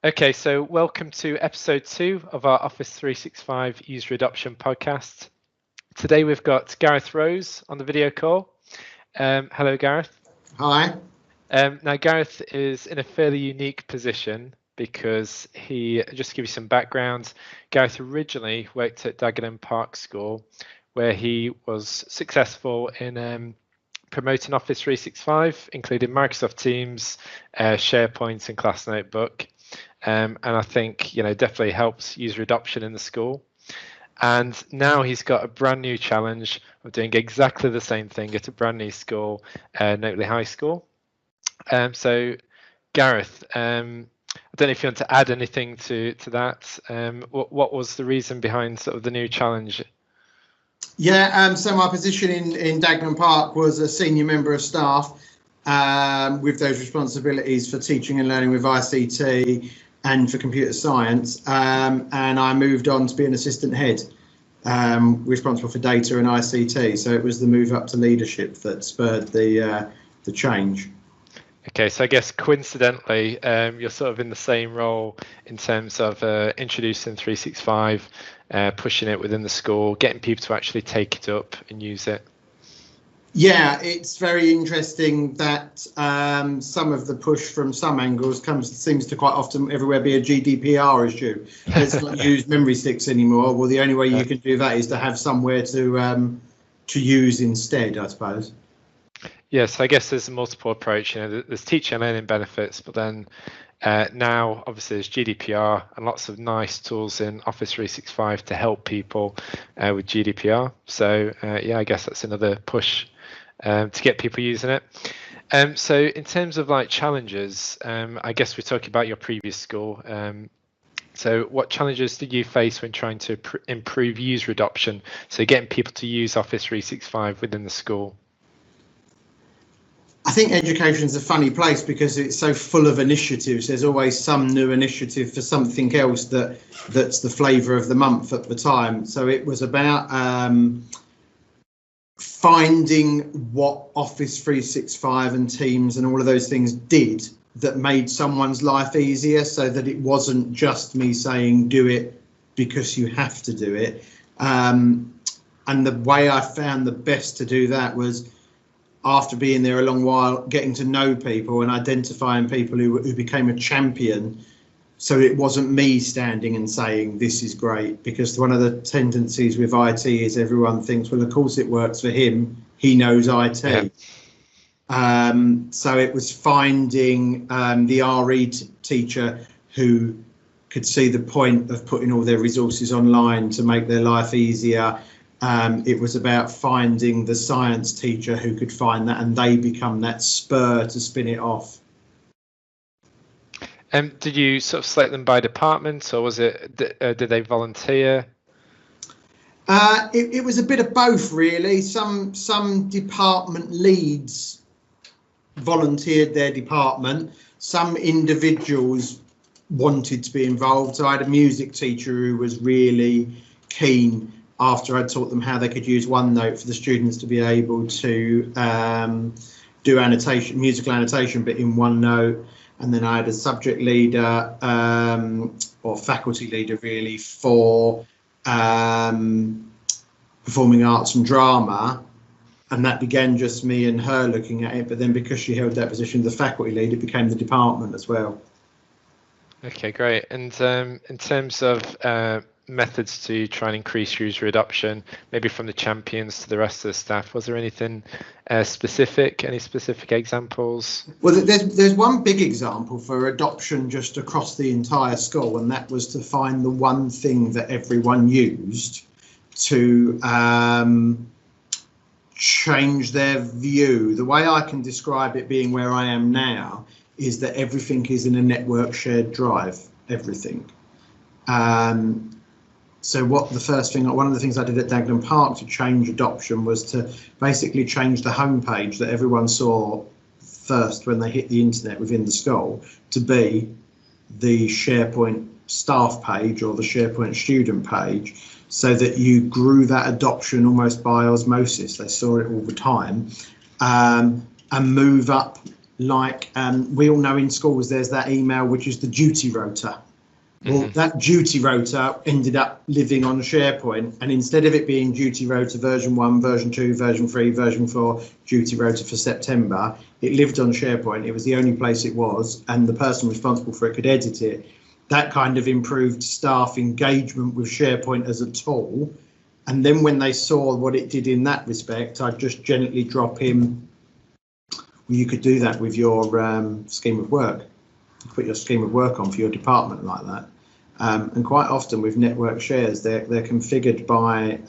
Okay, so welcome to episode 2 of our Office 365 User Adoption podcast. Today we've got Gareth Rose on the video call. Hello, Gareth. Hi. Now, Gareth is in a fairly unique position because just to give you some background, Gareth originally worked at Dagenham Park School, where he was successful in promoting Office 365, including Microsoft Teams, SharePoint and Class Notebook. And I think, definitely helps user adoption in the school. And now he's got a brand new challenge of doing exactly the same thing at a brand new school, Notley High School. So, Gareth, I don't know if you want to add anything to that. What was the reason behind sort of the new challenge? Yeah, so my position in Dagenham Park was a senior member of staff with those responsibilities for teaching and learning with ICT and for computer science, and I moved on to be an assistant head responsible for data and ICT. So it was the move up to leadership that spurred the change. Okay, so I guess coincidentally, you're sort of in the same role in terms of introducing 365, pushing it within the school, getting people to actually take it up and use it. Yeah, it's very interesting that some of the push from some angles seems to quite often everywhere be a GDPR issue. Let's not use memory sticks anymore. Well, the only way you can do that is to have somewhere to use instead, I suppose. Yes, I guess there's a multiple approach. There's teaching and learning benefits, but then now obviously there's GDPR and lots of nice tools in Office 365 to help people with GDPR. So yeah, I guess that's another push to get people using it. So in terms of like challenges, I guess we're talking about your previous school. So what challenges did you face when trying to improve user adoption? So getting people to use Office 365 within the school. I think education is a funny place because it's so full of initiatives. There's always some new initiative for something else that's the flavour of the month at the time. So it was about finding what Office 365 and Teams and all of those things did that made someone's life easier, so that it wasn't just me saying do it because you have to do it. And the way I found the best to do that was, after being there a long while, getting to know people and identifying people who became a champion. So it wasn't me standing and saying this is great, because one of the tendencies with IT is everyone thinks, well, of course it works for him, he knows IT. Yeah. So it was finding the RE teacher who could see the point of putting all their resources online to make their life easier. It was about finding the science teacher who could find that, and they become that spur to spin it off. Did you sort of select them by department, or was it did they volunteer? It was a bit of both, really. Some department leads volunteered their department. Some individuals wanted to be involved. So I had a music teacher who was really keen, after I taught them how they could use OneNote, for the students to be able to do annotation, musical annotation, but in OneNote. And then I had a subject leader or faculty leader really for performing arts and drama. And that began just me and her looking at it. But then because she held that position, the faculty lead, it became the department as well. Okay, great. And in terms of methods to try and increase user adoption, maybe from the champions to the rest of the staff, was there anything specific, any specific examples? Well, there's one big example for adoption just across the entire school, and that was to find the one thing that everyone used to change their view. The way I can describe it, being where I am now, is that everything is in a network shared drive, everything. So one of the things I did at Dagenham Park to change adoption was to basically change the homepage that everyone saw first when they hit the internet within the school to be the SharePoint staff page or the SharePoint student page, so that you grew that adoption almost by osmosis. They saw it all the time, and move up like we all know in schools there's that email which is the duty rota. Well, that duty rota ended up living on SharePoint, and instead of it being duty rota version 1, version 2, version 3, version 4, duty rota for September, it lived on SharePoint. It was the only place it was, and the person responsible for it could edit it. That kind of improved staff engagement with SharePoint as a tool. And then when they saw what it did in that respect, I'd just gently drop him. Well, you could do that with your scheme of work. Put your scheme of work on for your department like that. And quite often with network shares, they're configured by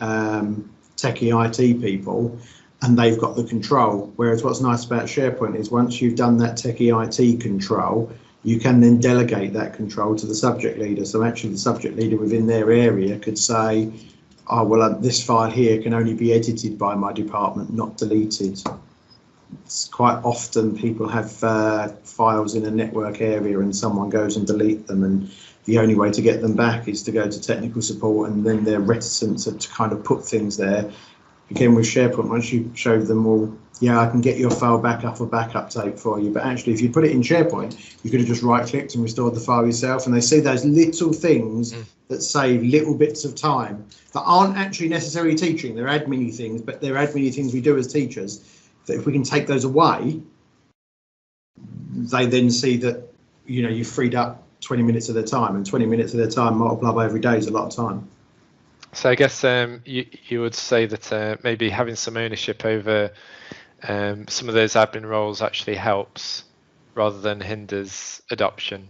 techie IT people, and they've got the control. Whereas what's nice about SharePoint is once you've done that techie IT control, you can then delegate that control to the subject leader. So actually the subject leader within their area could say, oh, well, this file here can only be edited by my department, not deleted. It's quite often people have files in a network area and someone goes and delete them, and the only way to get them back is to go to technical support, and then they're reticent to kind of put things there. Again, with SharePoint, once you show them, well, yeah, I can get your file back off a backup tape for you, but actually if you put it in SharePoint, you could have just right-clicked and restored the file yourself, and they see those little things that save little bits of time that aren't actually necessarily teaching. They're admin-y things, but they're admin-y things we do as teachers. That if we can take those away, they then see that, you know, you've freed up 20 minutes of their time, and 20 minutes of their time multiplied by every day is a lot of time. So I guess you would say that maybe having some ownership over some of those admin roles actually helps rather than hinders adoption.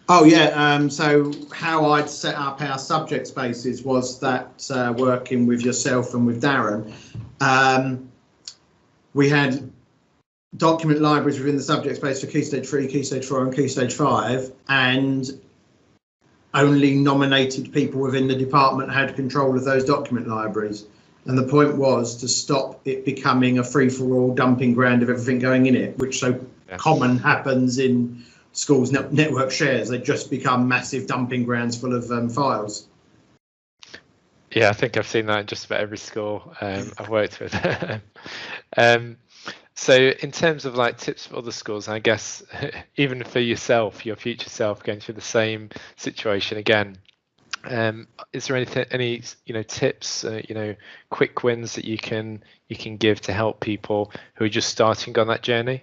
Oh yeah, so how I'd set up our subject spaces was that working with yourself and with Darren, we had document libraries within the subject space for Key Stage 3, Key Stage 4 and Key Stage 5, and only nominated people within the department had control of those document libraries. And the point was to stop it becoming a free-for-all dumping ground of everything going in it, which so common happens in schools' network shares. They just become massive dumping grounds full of files. Yeah, I think I've seen that in just about every school I've worked with. So in terms of like tips for other schools, I guess even for yourself, your future self, going through the same situation again, is there any tips, quick wins that you can give to help people who are just starting on that journey?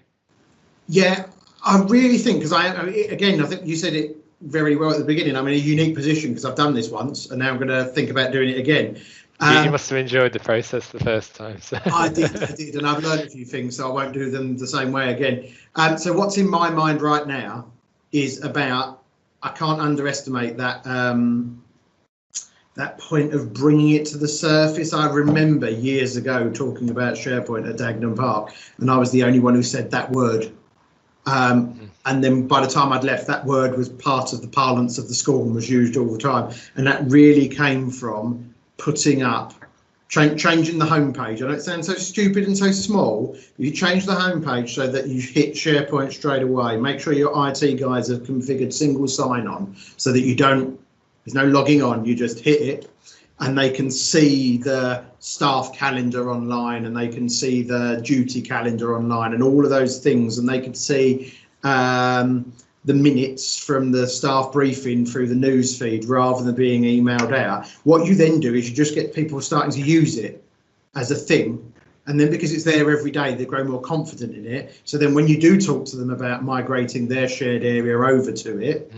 Yeah, I really think, because I think you said it very well at the beginning. I'm in a unique position because I've done this once, and now I'm going to think about doing it again. You must have enjoyed the process the first time. So. I did, and I've learned a few things, so I won't do them the same way again. So what's in my mind right now is about, I can't underestimate that that point of bringing it to the surface. I remember years ago talking about SharePoint at Dagenham Park, and I was the only one who said that word. And then by the time I'd left, that word was part of the parlance of the school and was used all the time. And that really came from putting up, changing the homepage. I know it sounds so stupid and so small. You change the homepage so that you hit SharePoint straight away. Make sure your IT guys have configured single sign-on so that there's no logging on. You just hit it, and they can see the staff calendar online, and they can see the duty calendar online, and all of those things, and they can see the minutes from the staff briefing through the news feed rather than being emailed out. What you then do is you just get people starting to use it as a thing, and then because it's there every day, they grow more confident in it. So then when you do talk to them about migrating their shared area over to it,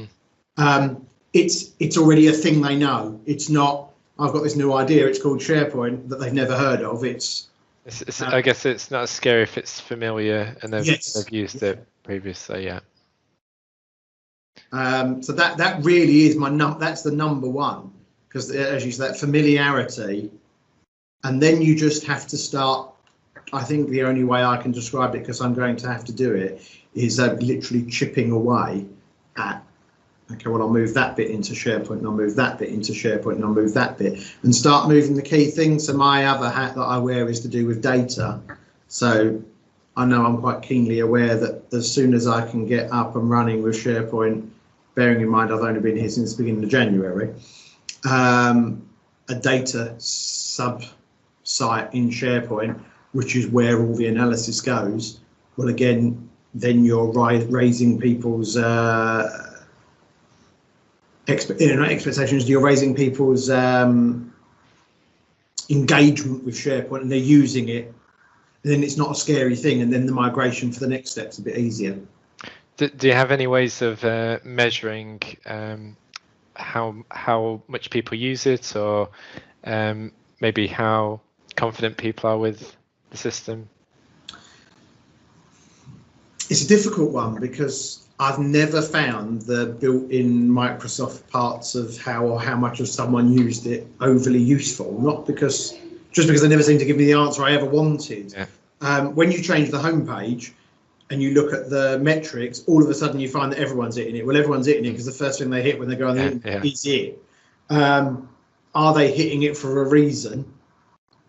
it's already a thing they know. It's not, I've got this new idea, it's called SharePoint, that they've never heard of. I guess it's not as scary if it's familiar and they've used it previously. Yeah. So that really is that's the number one, because as you said, that familiarity, and then you just have to start. I think the only way I can describe it, because I'm going to have to do it, is literally chipping away at, okay, well, I'll move that bit into SharePoint, and I'll move that bit into SharePoint, and I'll move that bit, and start moving the key things. So my other hat that I wear is to do with data. So I know I'm quite keenly aware that as soon as I can get up and running with SharePoint, bearing in mind I've only been here since the beginning of January, a data sub-site in SharePoint, which is where all the analysis goes, will again then you're raising people's expectations. You're raising people's engagement with SharePoint, and they're using it. And then it's not a scary thing, and then the migration for the next step's a bit easier. Do you have any ways of measuring how much people use it, or maybe how confident people are with the system? It's a difficult one because I've never found the built-in Microsoft parts of how much of someone used it overly useful. Not because they never seem to give me the answer I ever wanted. Yeah. When you change the homepage and you look at the metrics, all of a sudden you find that everyone's hitting it. Well, everyone's hitting it because the first thing they hit when they go on the internet is it. Are they hitting it for a reason?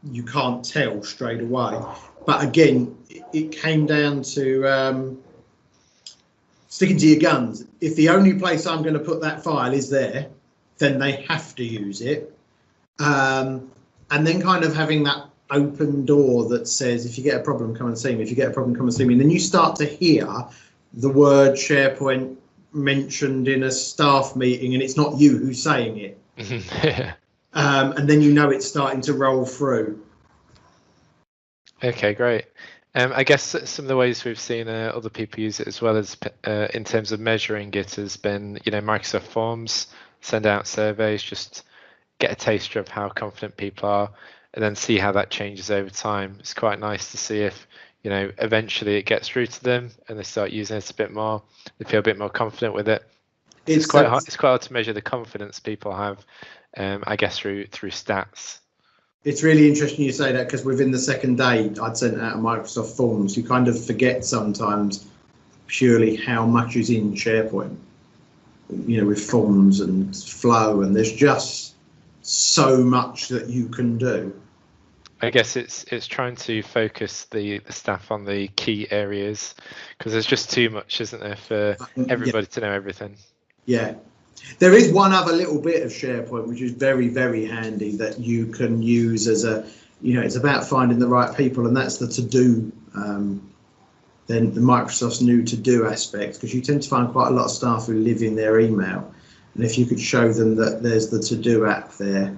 You can't tell straight away. But again, it came down to sticking to your guns. If the only place I'm going to put that file is there, then they have to use it. And then kind of having that open door that says, if you get a problem, come and see me. If you get a problem, come and see me. And then you start to hear the word SharePoint mentioned in a staff meeting, and it's not you who's saying it. And then you know it's starting to roll through. Okay, great. I guess some of the ways we've seen other people use it as well as in terms of measuring it has been, Microsoft Forms, send out surveys, just get a taster of how confident people are, and then see how that changes over time. It's quite nice to see if, eventually it gets through to them and they start using it a bit more, they feel a bit more confident with it. It's quite hard to measure the confidence people have, I guess, through stats. It's really interesting you say that, because within the second day I'd sent out a Microsoft Forms, you kind of forget sometimes purely how much is in SharePoint, with forms and flow, and there's just so much that you can do. I guess it's trying to focus the staff on the key areas, because there's just too much, isn't there, for everybody to know everything. Yeah. There is one other little bit of SharePoint which is very, very handy that you can use as a, it's about finding the right people, and that's the to-do, then the Microsoft's new to-do aspect, because you tend to find quite a lot of staff who live in their email, and if you could show them that there's the to-do app there,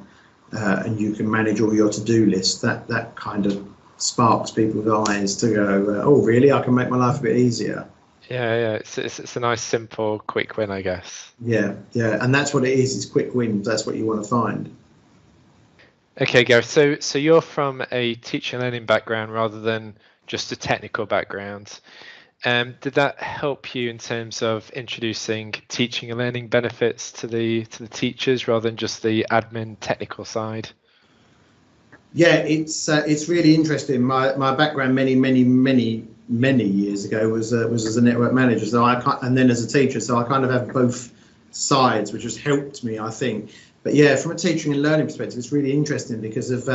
and you can manage all your to-do lists, that kind of sparks people's eyes to go, oh really, I can make my life a bit easier. Yeah, it's a nice, simple, quick win, I guess. Yeah, and that's what it is. It's quick wins. That's what you want to find. Okay, Gareth. So you're from a teaching and learning background rather than just a technical background. Did that help you in terms of introducing teaching and learning benefits to the teachers rather than just the admin technical side? Yeah, it's really interesting. My background many years ago was as a network manager, and then as a teacher, so I kind of have both sides, which has helped me, I think. But yeah, from a teaching and learning perspective, it's really interesting because of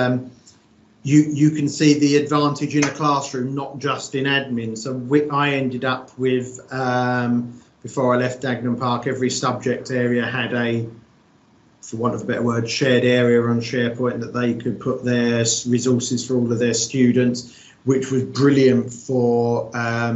you can see the advantage in a classroom, not just in admin. So I ended up with, before I left Dagenham Park, every subject area had a, for want of a better word, shared area on SharePoint that they could put their resources for all of their students, which was brilliant for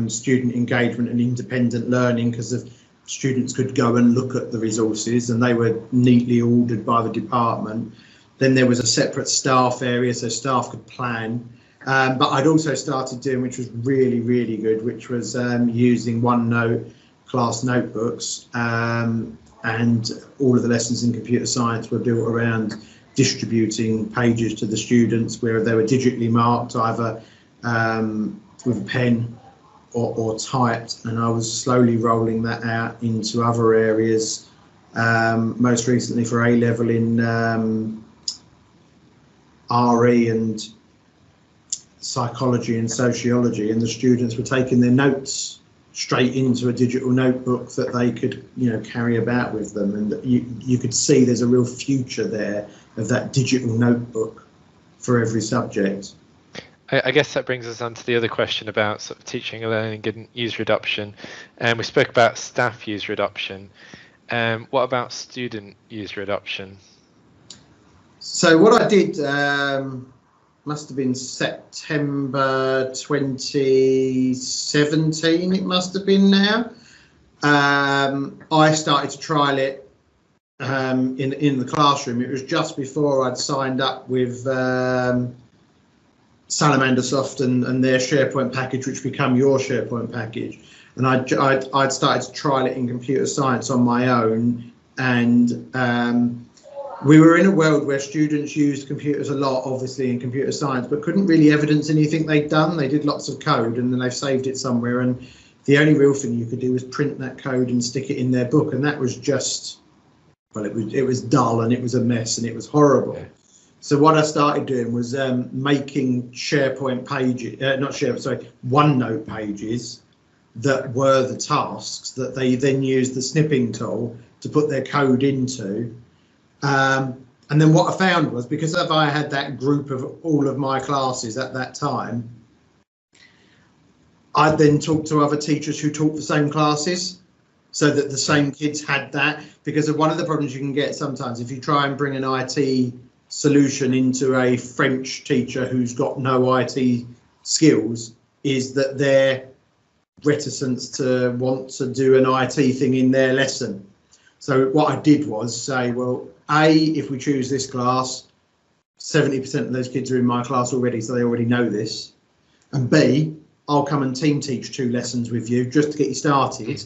student engagement and independent learning, because students could go and look at the resources and they were neatly ordered by the department. Then there was a separate staff area so staff could plan. But I'd also started doing, which was really, really good, which was using OneNote class notebooks, and all of the lessons in computer science were built around distributing pages to the students where they were digitally marked, either with a pen or typed, and I was slowly rolling that out into other areas, most recently for A-level in RE and psychology and sociology, and the students were taking their notes straight into a digital notebook that they could carry about with them, and you could see there's a real future there of that digital notebook for every subject. I guess that brings us on to the other question about sort of teaching and learning and user adoption. We spoke about staff user adoption. What about student user adoption? So what I did must have been September 2017, it must have been now. I started to trial it in the classroom. It was just before I'd signed up with SalamanderSoft and their SharePoint package, which became your SharePoint package. And I'd started to trial it in computer science on my own. And we were in a world where students used computers a lot, obviously, in computer science, but couldn't really evidence anything they'd done. They did lots of code and then they've saved it somewhere. And the only real thing you could do was print that code and stick it in their book. And that was just, well, it was dull and it was a mess and it was horrible. Yeah. So what I started doing was making SharePoint pages, OneNote pages that were the tasks that they then used the snipping tool to put their code into. And then what I found was, because if I had that group of all of my classes at that time, I'd then talk to other teachers who taught the same classes so that the same kids had that. Because of one of the problems you can get sometimes if you try and bring an IT solution into a French teacher who's got no IT skills, is that their reticence to want to do an IT thing in their lesson. So what I did was say, well, if we choose this class, 70% of those kids are in my class already, so they already know this. And B, I'll come and team teach 2 lessons with you just to get you started.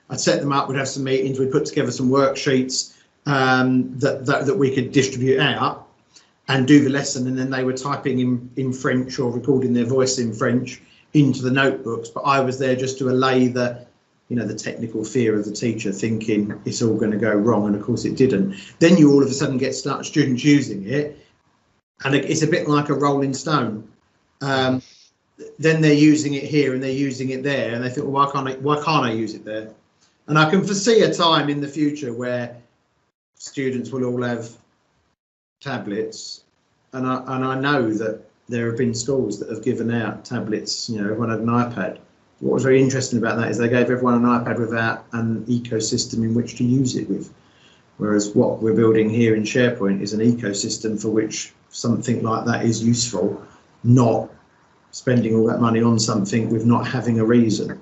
I'd set them up, we'd have some meetings, we'd put together some worksheets that we could distribute out and do the lesson. And then they were typing in French or recording their voice in French into the notebooks. But I was there just to allay the technical fear of the teacher thinking it's all going to go wrong, and of course it didn't. Then you all of a sudden get students using it, and it's a bit like a rolling stone. Then they're using it here and they're using it there, and they think, well, why can't I use it there? And I can foresee a time in the future where students will all have tablets, and I know that there have been schools that have given out tablets. Everyone had an iPad. What was very interesting about that is they gave everyone an iPad without an ecosystem in which to use it with. Whereas what we're building here in SharePoint is an ecosystem for which something like that is useful, not spending all that money on something with not having a reason.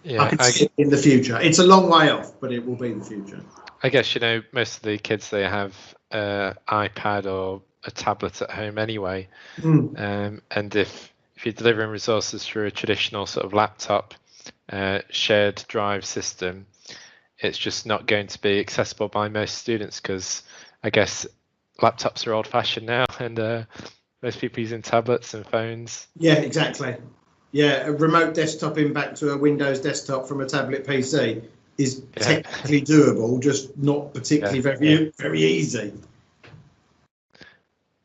Yeah, I can see it in the future. It's a long way off, but it will be the future. I guess, most of the kids, they have an iPad or a tablet at home anyway. And if you're delivering resources through a traditional sort of laptop shared drive system, it's just not going to be accessible by most students, because I guess laptops are old-fashioned now, and most people using tablets and phones. Yeah, exactly. Yeah, a remote desktoping back to a Windows desktop from a tablet PC is technically doable, just not particularly very easy.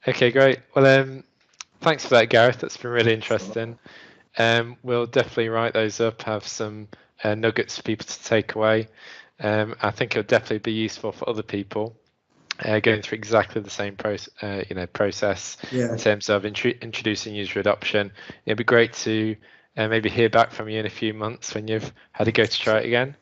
Okay, great. Well, thanks for that, Gareth. That's been really interesting. We'll definitely write those up, have some nuggets for people to take away. I think it'll definitely be useful for other people going through exactly the same process in terms of introducing user adoption. It'd be great to maybe hear back from you in a few months when you've had a go to try it again.